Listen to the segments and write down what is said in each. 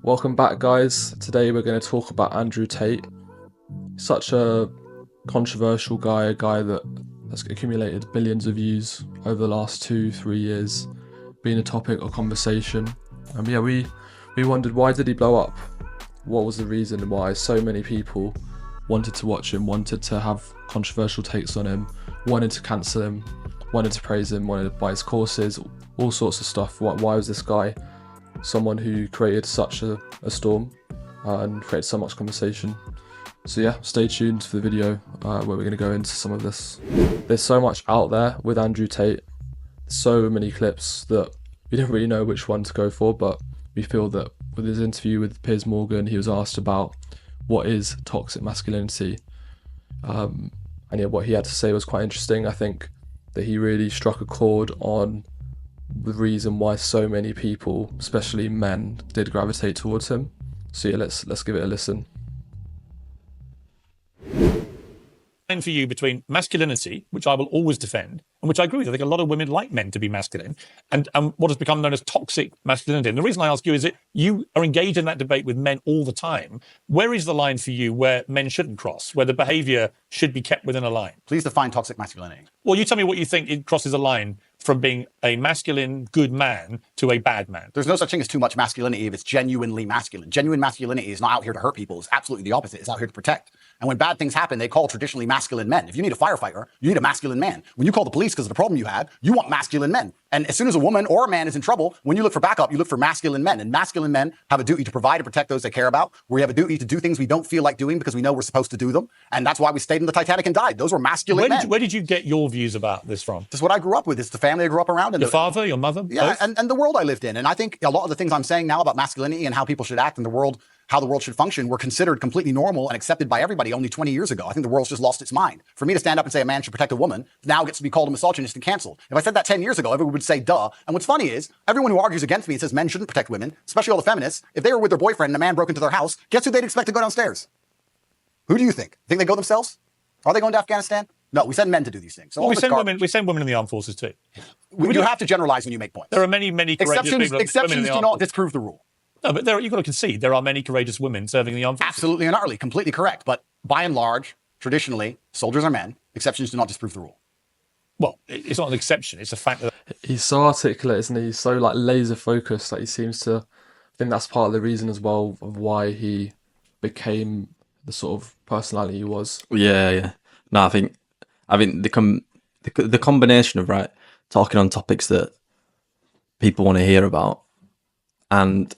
Welcome back, guys. Today we're going to talk about Andrew Tate. Such a controversial guy, a guy that has accumulated billions of views over the last 2-3 years, been a topic of conversation. We wondered, why did he blow up? What was the reason why so many people wanted to watch him, wanted to have controversial takes on him, wanted to cancel him, wanted to praise him, wanted to buy his courses, all sorts of stuff. Why was this guy someone who created such a storm and created so much conversation? So yeah, stay tuned for the video where we're going to go into some of this. There's so much out there with Andrew Tate, so many clips that we don't really know which one to go for, but we feel that with his interview with Piers Morgan, he was asked about what is toxic masculinity, and yeah, what he had to say was quite interesting. I think that he really struck a chord on the reason why so many people, especially men, did gravitate towards him. So yeah, let's give it a listen. For you between masculinity, which I will always defend, and which I agree with. I think a lot of women like men to be masculine, and what has become known as toxic masculinity. And the reason I ask you is that you are engaged in that debate with men all the time. Where is the line for you where men shouldn't cross, where the behavior should be kept within a line? Please define toxic masculinity. Well, you tell me what you think it crosses a line from being a masculine, good man to a bad man. There's no such thing as too much masculinity if it's genuinely masculine. Genuine masculinity is not out here to hurt people. It's absolutely the opposite. It's out here to protect. And when bad things happen, they call traditionally masculine men. If you need a firefighter, you need a masculine man. When you call the police because of the problem you had, you want masculine men. And as soon as a woman or a man is in trouble, when you look for backup, you look for masculine men. And masculine men have a duty to provide and protect those they care about. We have a duty to do things we don't feel like doing because we know we're supposed to do them. And that's why we stayed in the Titanic and died. Those were masculine men. Where did you get your views about this from? This is what I grew up with. It's the family I grew up around. And your father, your mother? Yeah, and the world I lived in. And I think a lot of the things I'm saying now about masculinity and how people should act in the world, how the world should function, were considered completely normal and accepted by everybody only 20 years ago. I think the world's just lost its mind. For me to stand up and say a man should protect a woman now gets to be called a misogynist and canceled. If I said that 10 years ago, everyone would say, duh. And what's funny is, everyone who argues against me and says men shouldn't protect women, especially all the feminists, if they were with their boyfriend and a man broke into their house, guess who they'd expect to go downstairs? Who do you think? Think they go themselves? Are they going to Afghanistan? No, we send men to do these things. So well, we send women in the armed forces too. You have to generalize when you make points. There are many courageous exceptions do not disprove the rule. No, but you've got to concede there are many courageous women serving in the armed forces. Absolutely and utterly, completely correct. But by and large, traditionally, soldiers are men. Exceptions do not disprove the rule. Well, it's not an exception. It's a fact that He's so articulate, isn't he? He's so like laser focused that he seems to. I think that's part of the reason as well of why he became the sort of personality he was. Yeah. No, I think the combination of talking on topics that people want to hear about and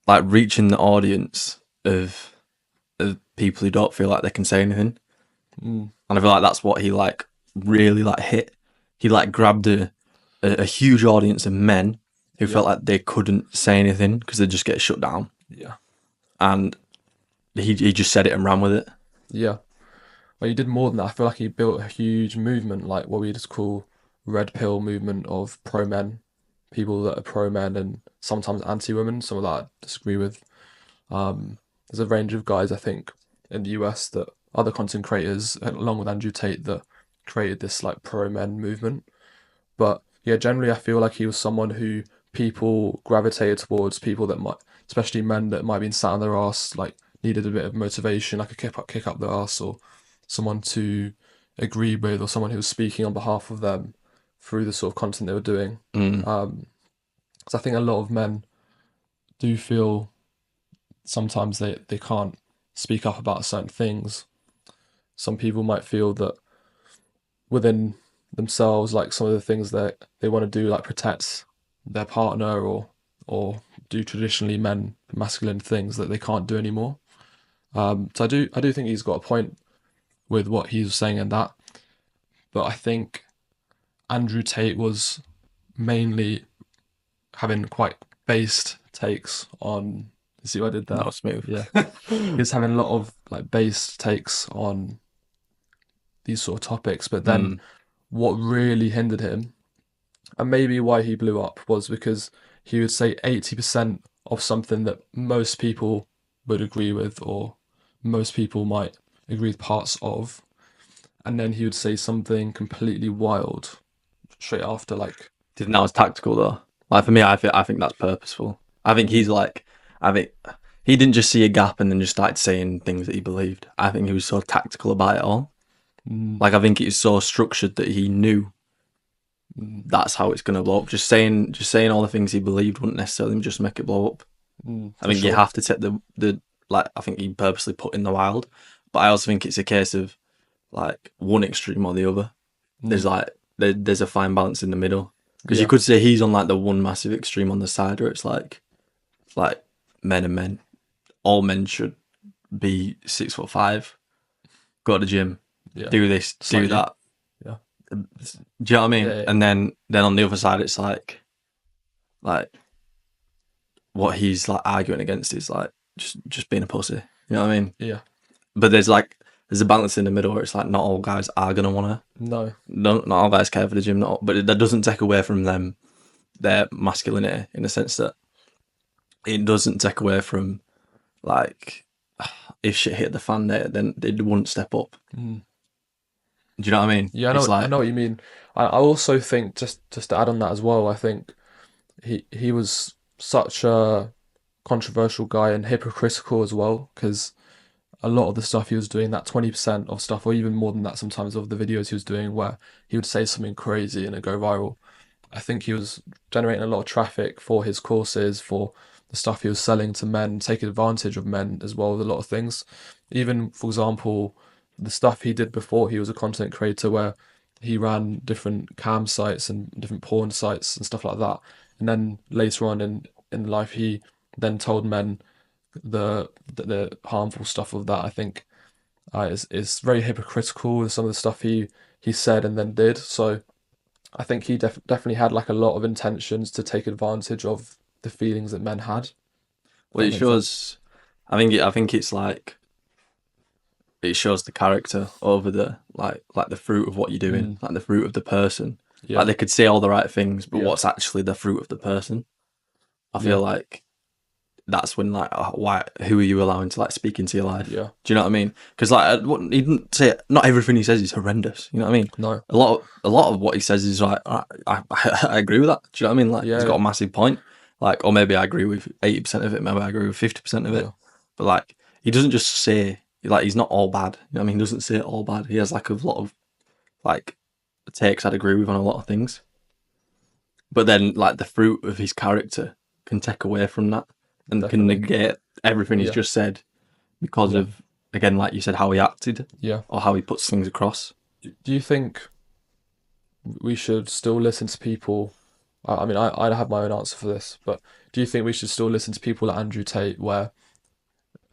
like reaching the audience of people who don't feel like they can say anything. And I feel like that's what he really hit. He grabbed a huge audience of men who felt like they couldn't say anything because they just get shut down. Yeah. And he just said it and ran with it. Yeah. Well, he did more than that. I feel like he built a huge movement, like what we just call red pill movement of pro men, people that are pro men and sometimes anti women. Some of that I disagree with. There's a range of guys I think in the US that other content creators, along with Andrew Tate, that created this like pro men movement. But yeah, generally I feel like he was someone who people gravitated towards, people that might, especially men that might have been sat on their ass, like needed a bit of motivation, like a kick up their ass, or someone to agree with, or someone who was speaking on behalf of them through the sort of content they were doing. So I think a lot of men do feel sometimes they can't speak up about certain things. Some people might feel that within themselves, like some of the things that they want to do, like protect their partner or do traditionally masculine things that they can't do anymore. So I do think he's got a point with what he was saying in that. But I think Andrew Tate was mainly having quite based takes on. See what I did there? Not smooth. Yeah. He was having a lot of like based takes on these sort of topics. But then what really hindered him, and maybe why he blew up, was because he would say 80% of something that most people would agree with, or most people might agree with parts of, and then he would say something completely wild straight after. Like, Do you think that was tactical though? Like for me, I think that's purposeful. I think he's like, I think he didn't just see a gap and then just started saying things that he believed. I think he was so tactical about it all. Like, I think it was so structured that he knew that's how it's going to blow up. Just saying all the things he believed wouldn't necessarily just make it blow up. I think you have to take the like. I think he purposely put in the wild, but I also think it's a case of like one extreme or the other. There's like there's a fine balance in the middle, because you could say he's on like the one massive extreme on the side where it's like men and men. All men should be 6'5", go to the gym, do this, do that. Yeah. Do you know what I mean? Yeah. And then on the other side, it's like what he's like arguing against is like just being a pussy. You know what I mean? Yeah. But there's a balance in the middle where it's like not all guys are gonna wanna. No. Not all guys care for the gym. But that doesn't take away from them their masculinity, in the sense that it doesn't take away from, like, if shit hit the fan, then they wouldn't step up. Do you know what I mean? Yeah, I know what you mean. I also think, just to add on that as well, I think he was such a controversial guy and hypocritical as well, because a lot of the stuff he was doing, that 20% of stuff, or even more than that sometimes, of the videos he was doing where he would say something crazy and it go viral, I think he was generating a lot of traffic for his courses, for the stuff he was selling to men, taking advantage of men as well with a lot of things. Even, for example, the stuff he did before he was a content creator, where he ran different cam sites and different porn sites and stuff like that. And then later on in life, he then told men the harmful stuff of that. I think is very hypocritical with some of the stuff he said and then did. So I think he definitely had like a lot of intentions to take advantage of the feelings that men had. Well, it shows. I think it's like it shows the character over the like the fruit of what you're doing, like the fruit of the person. Yeah. Like, they could say all the right things, but what's actually the fruit of the person? I feel like that's when, like, who are you allowing to like speak into your life? Yeah. Do you know what I mean? Because like he didn't say, not everything he says is horrendous. You know what I mean? No. A lot of what he says is like, I agree with that. Do you know what I mean? Like, he's got a massive point. Like, or maybe I agree with 80% of it. Maybe I agree with 50% of it. Yeah. But like, he doesn't just say, like, he's not all bad. You know what I mean? He doesn't say it all bad. He has like a lot of like takes I'd agree with on a lot of things. But then like the fruit of his character can take away from that and can negate everything he's just said because of, again, like you said, how he acted, or how he puts things across. Do you think we should still listen to people? I mean, I have my own answer for this, but do you think we should still listen to people like Andrew Tate, where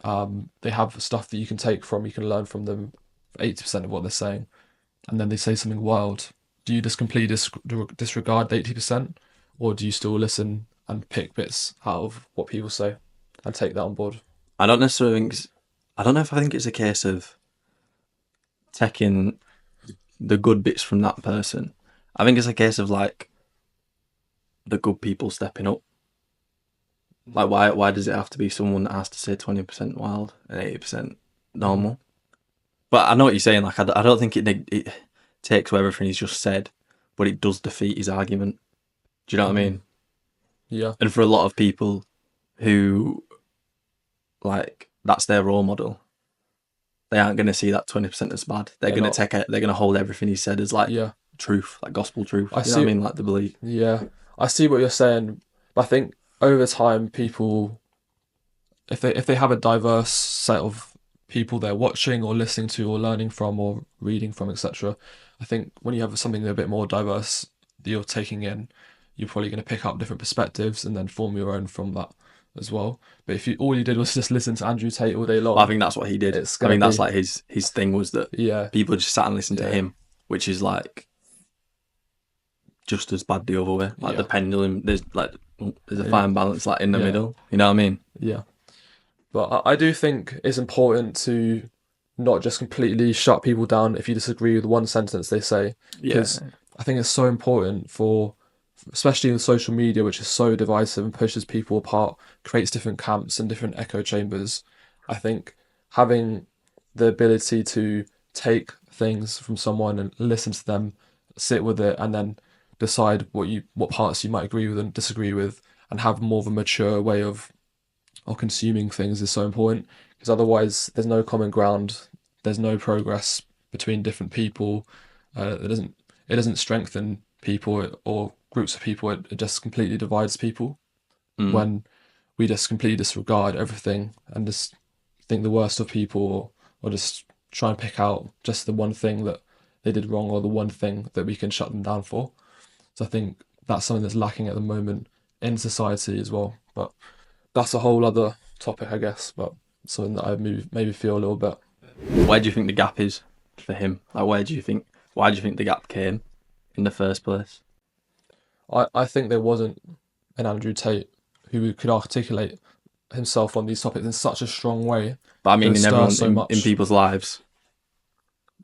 they have stuff that you can take from, you can learn from them 80% of what they're saying, and then they say something wild? Do you just completely disregard the 80%, or do you still listen and pick bits out of what people say and take that on board? I don't know if I think it's a case of taking the good bits from that person. I think it's a case of like the good people stepping up. Like, why does it have to be someone that has to say 20% wild and 80% normal? But I know what you're saying. Like, I don't think it takes away everything he's just said, but it does defeat his argument. Do you know what I mean? Yeah. And for a lot of people who, like, that's their role model, they aren't going to see that 20% as bad. They're going to take it. They're going to hold everything he said as like truth, like gospel truth. You know what I mean? Like the belief. Yeah, I see what you're saying, but I think over time, people, if they have a diverse set of people they're watching or listening to or learning from or reading from, etc., I think when you have something a bit more diverse that you're taking in, you're probably going to pick up different perspectives and then form your own from that as well. But if all you did was just listen to Andrew Tate all day long, well, I think that's what he did. I mean, that's like his thing was that people just sat and listened to him, which is like just as bad the other way. Like the pendulum, there's a fine balance like in the middle. You know what I mean? Yeah. But I do think it's important to not just completely shut people down if you disagree with one sentence they say. Because I think it's so important for, especially with social media, which is so divisive and pushes people apart, creates different camps and different echo chambers. I think having the ability to take things from someone and listen to them, sit with it, and then decide what parts you might agree with and disagree with, and have more of a mature way of consuming things is so important, because otherwise there's no common ground, there's no progress between different people. It doesn't strengthen people or groups of people. It just completely divides people when we just completely disregard everything and just think the worst of people, or just try and pick out just the one thing that they did wrong, or the one thing that we can shut them down for. So I think that's something that's lacking at the moment in society as well. But that's a whole other topic, I guess. But something that I maybe feel a little bit. Where do you think the gap is for him? Like, why do you think the gap came in the first place? I think there wasn't an Andrew Tate who could articulate himself on these topics in such a strong way. But I mean, That in stirs everyone, so in much. people's lives.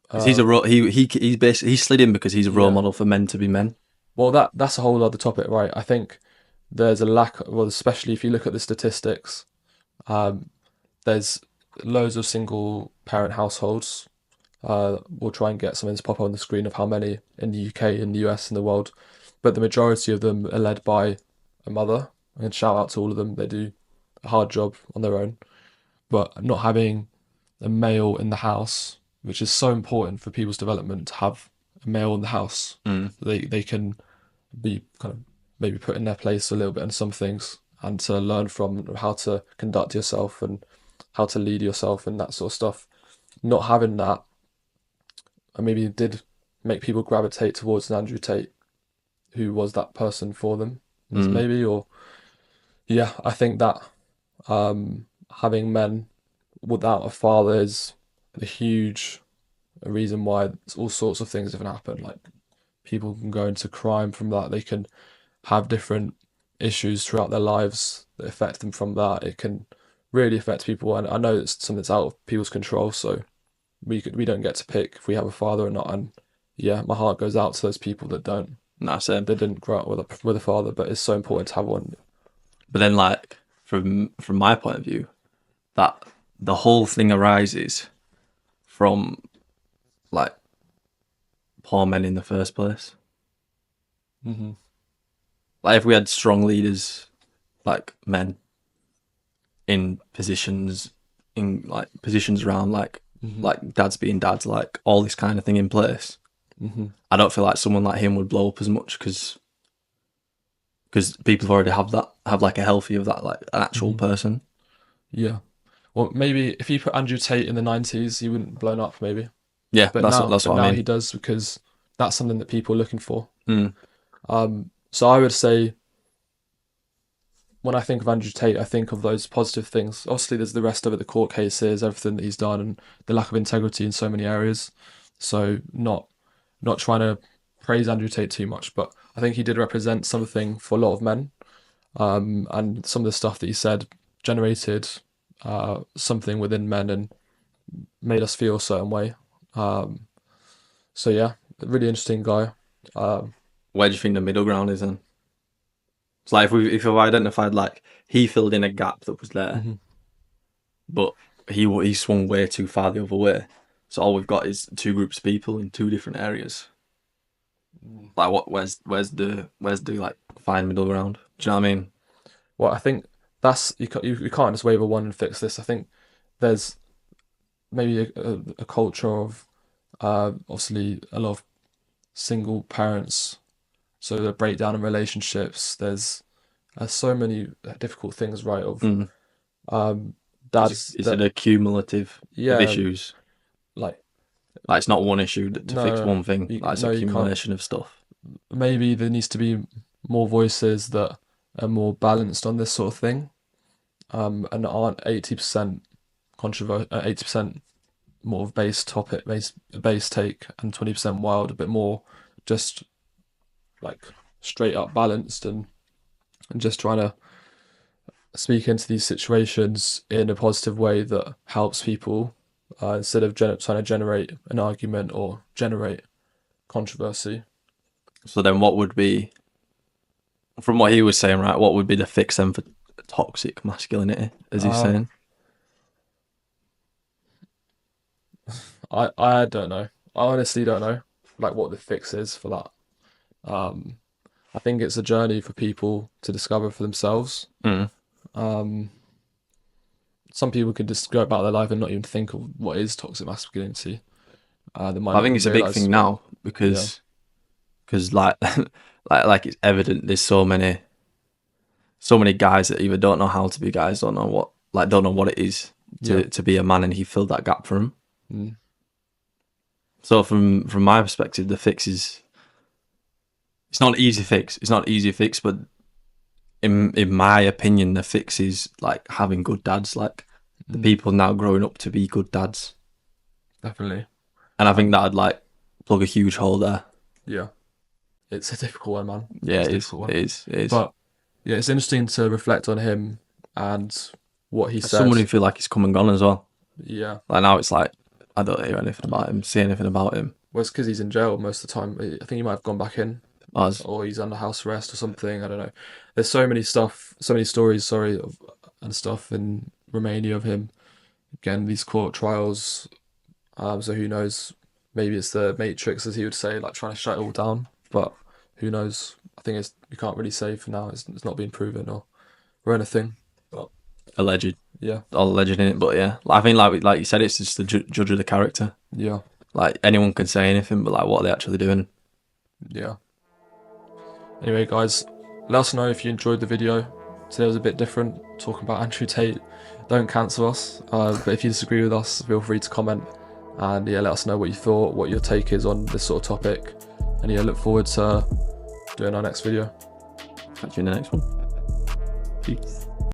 Because he's a role, he's basically, he's slid in because he's a role Yeah. model for men to be men. Well, that's a whole other topic, right? I think there's a lack, well, especially if you look at the statistics, there's loads of single parent households. We'll try and get something to pop on the screen of how many in the UK, in the US, in the world, but the majority of them are led by a mother. And shout out to all of them; they do a hard job on their own. But not having a male in the house, which is so important for people's development, to have a male in the house, they can be kind of maybe put in their place a little bit in some things, and to learn from how to conduct yourself and how to lead yourself and that sort of stuff. Not having that, maybe did make people gravitate towards an Andrew Tate, who was that person for them, maybe. Or yeah, I think that having men without a father is a huge reason why all sorts of things have happened. Like, people can go into crime from that. They can have different issues throughout their lives that affect them from that. It can really affect people, and I know it's something that's out of people's control. So we don't get to pick if we have a father or not. And yeah, my heart goes out to those people that don't. Nah, same. They didn't grow up with a father, but it's so important to have one. But then, like, from my point of view, that the whole thing arises from, like, poor men in the first place. Like, if we had strong leaders, like men, in positions around, like dads being dads, like all this kind of thing in place, I don't feel like someone like him would blow up as much, because people already have like a healthy of that, like an actual person. Yeah. Well, maybe if you put Andrew Tate in the 90s, he wouldn't have blown up, maybe. Yeah, But that's now, what I now mean. he does, because that's something that people are looking for. So I would say, when I think of Andrew Tate, I think of those positive things. Obviously, there's the rest of it, the court cases, everything that he's done, and the lack of integrity in so many areas. So not trying to praise Andrew Tate too much, but I think he did represent something for a lot of men. And some of the stuff that he said generated something within men and made us feel a certain way. So yeah, a really interesting guy. Where do you think the middle ground is then? It's like, if we've identified, like, he filled in a gap that was there, but he swung way too far the other way. So all we've got is two groups of people in two different areas. Like, where's the like fine middle ground? Do you know what I mean? Well, I think that's you can't just wave a wand and fix this. I think there's maybe a culture of obviously a lot of single parents, so the breakdown in relationships. There's so many difficult things, right? Of dads Is that, it a cumulative yeah, of issues? like, Like, it's not one issue to fix no, one thing. you, Like, it's no, a you can't. accumulation of stuff. Maybe there needs to be more voices that are more balanced on this sort of thing, and aren't 80% controversial, 80% more of base take, and 20% wild, a bit more just like straight up balanced, and just trying to speak into these situations in a positive way that helps people, instead of trying to generate an argument or generate controversy. So then, what would be, from what he was saying, right? What would be the fix then for toxic masculinity, as he's saying? I don't know. I honestly don't know, like, what the fix is for that. I think it's a journey for people to discover for themselves. Mm. some people could just go about their life and not even think of what is toxic masculinity. They might I think not it's a big realise. thing now because like like it's evident. There's so many guys that either don't know how to be guys, don't know what it is to be a man, and he filled that gap for him. Mm. So from my perspective, the fix is, it's not an easy fix. It's not an easy fix, but in my opinion, the fix is like having good dads, like the people now growing up to be good dads. Definitely. And I think that'd like plug a huge hole there. Yeah. It's a difficult one, man. Yeah, It's a it is. difficult one. It is. But yeah, it's interesting to reflect on him and what he As says. someone who feel like he's come and gone as well. Yeah. Like now it's like I don't hear anything about him, see anything about him. Well, it's because he's in jail most of the time. I think he might have gone back in, or he's under house arrest or something. I don't know. There's so many stories, and stuff in Romania of him. Again, these court trials. So who knows? Maybe it's the Matrix, as he would say, like trying to shut it all down. But who knows? I think you can't really say for now. It's not being proven or anything. But Alleged. yeah, All alleged in it, but yeah, I think like you said, it's just the judge of the character. yeah, Like anyone can say anything, but like what are they actually doing? yeah. Anyway, guys, let us know if you enjoyed the video. Today was a bit different, talking about Andrew Tate. Don't cancel us, but if you disagree with us, feel free to comment. And yeah, let us know what you thought, what your take is on this sort of topic. And yeah, look forward to doing our next video. Catch you in the next one. Peace.